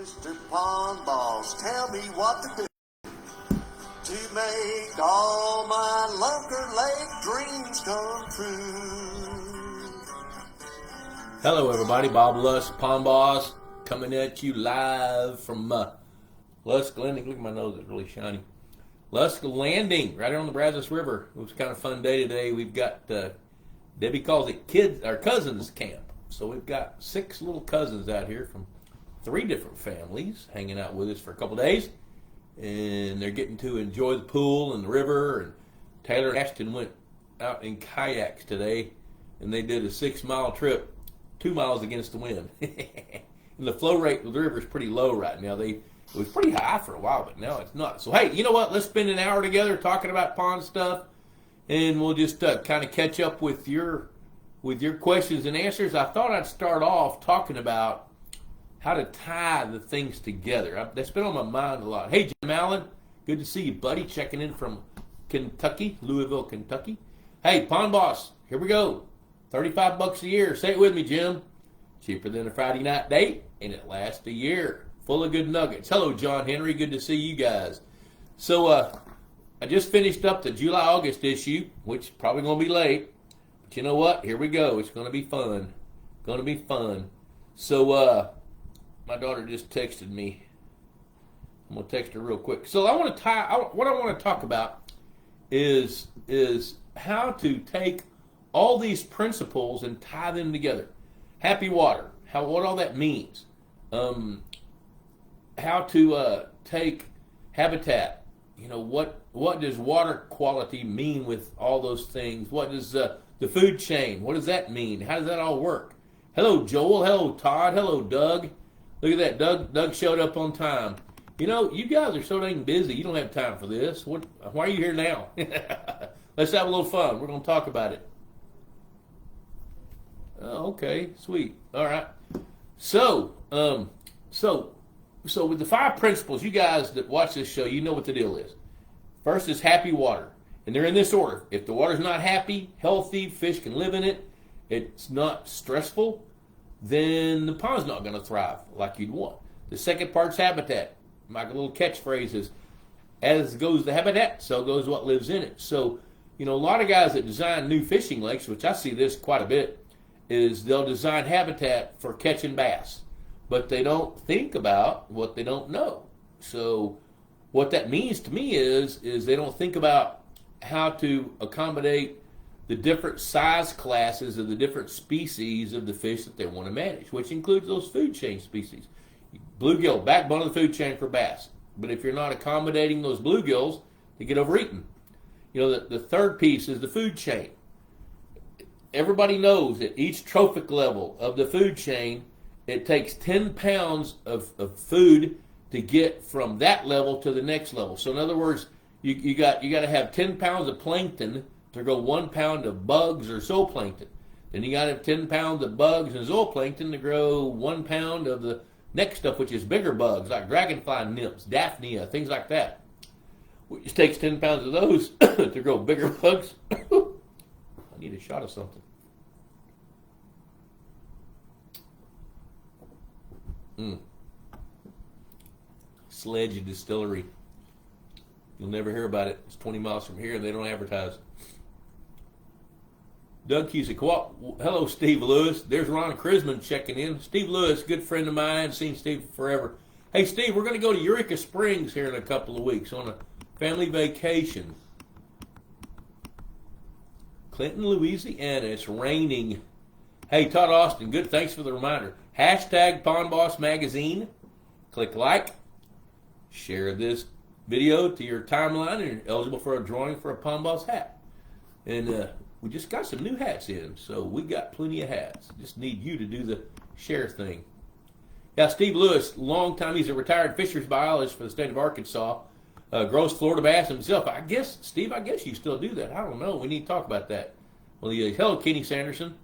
Mr. Pond Boss, tell me what to do to make all my Lunker Lake dreams come true. Hello everybody, Bob Lusk, Pond Boss, coming at you live from Lusk Landing. Look at my nose, it's really shiny. Lusk Landing, right here on the Brazos River. It was kind of a fun day today. We've got, Debbie calls it kids or cousins camp. So we've got 6 little cousins out here from 3 different families hanging out with us for a couple days. And they're getting to enjoy the pool and the river. And Taylor and Ashton went out in kayaks today, and they did a 6-mile trip, 2 miles against the wind. And the flow rate of the river is pretty low right now. It was pretty high for a while, but now it's not. So hey, you know what? Let's spend an hour together talking about pond stuff, and we'll just kind of catch up with your questions and answers. I thought I'd start off talking about how to tie the things together. That's been on my mind a lot. Hey, Jim Allen, good to see you, buddy, checking in from Kentucky, Louisville, Kentucky. Hey, Pond Boss, here we go. $35 a year. Say it with me, Jim. Cheaper than a Friday night date, and it lasts a year. Full of good nuggets. Hello, John Henry. Good to see you guys. So I just finished up the July-August issue, which is probably going to be late. But you know what? Here we go. It's going to be fun. Going to be fun. So my daughter just texted me. I'm going to text her real quick. So what I want to talk about is how to take all these principles and tie them together. Happy water, what all that means. How to take habitat. You know, what does water quality mean with all those things? What does the food chain, what does that mean? How does that all work? Hello, Joel. Hello, Todd. Hello, Doug. Look at that. Doug showed up on time. You know, you guys are so dang busy. You don't have time for this. Why are you here now? Let's have a little fun. We're going to talk about it. Okay, sweet. All right. So with the 5 principles, you guys that watch this show, you know what the deal is. First is happy water. And they're in this order. If the water's not happy, healthy, fish can live in it, it's not stressful, then the pond's not going to thrive like you'd want. The second part's habitat. My little catchphrase is, as goes the habitat, so goes what lives in it. So, you know, a lot of guys that design new fishing lakes, which I see this quite a bit, is they'll design habitat for catching bass. But they don't think about what they don't know. So what that means to me is they don't think about how to accommodate the different size classes of the different species of the fish that they want to manage, which includes those food chain species. Bluegill, backbone of the food chain for bass. But if you're not accommodating those bluegills, they get overeaten. You know, the third piece is the food chain. Everybody knows that each trophic level of the food chain, it takes 10 pounds of food to get from that level to the next level. So in other words, you got to have 10 pounds of plankton to grow 1 pound of bugs or zooplankton. Then you got to have 10 pounds of bugs and zooplankton to grow 1 pound of the next stuff, which is bigger bugs like dragonfly nymphs, daphnia, things like that. It takes 10 pounds of those to grow bigger bugs. I need a shot of something. Sledge Distillery. You'll never hear about it. It's 20 miles from here and they don't advertise. Doug Cusick. Hello, Steve Lewis. There's Ron Krisman checking in. Steve Lewis, good friend of mine. I haven't seen Steve forever. Hey, Steve, we're going to go to Eureka Springs here in a couple of weeks on a family vacation. Clinton, Louisiana. It's raining. Hey, Todd Austin, good. Thanks for the reminder. Hashtag Pond Boss Magazine. Click like. Share this video to your timeline, and you're eligible for a drawing for a Pond Boss hat. And we just got some new hats in, so we got plenty of hats. Just need you to do the share thing. Yeah, Steve Lewis, long time. He's a retired fisheries biologist for the state of Arkansas. Grows Florida bass himself. I guess, Steve, you still do that. I don't know. We need to talk about that. Well, hello, Kenny Sanderson.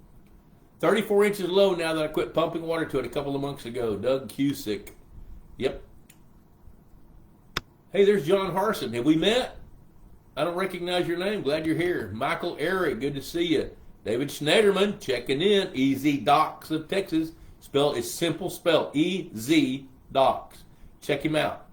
34 inches low now that I quit pumping water to it a couple of months ago. Doug Cusick. Yep. Hey, there's John Harson. Have we met? I don't recognize your name. Glad you're here. Michael Eric, good to see you. David Schneiderman checking in. EZ Docks of Texas. It's simple spell. EZ Docks. Check him out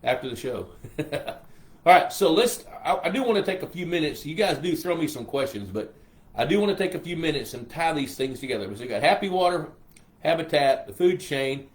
after the show. All right, so I do want to take a few minutes. You guys do throw me some questions, but I do want to take a few minutes and tie these things together. So we got happy water habitat, the food chain,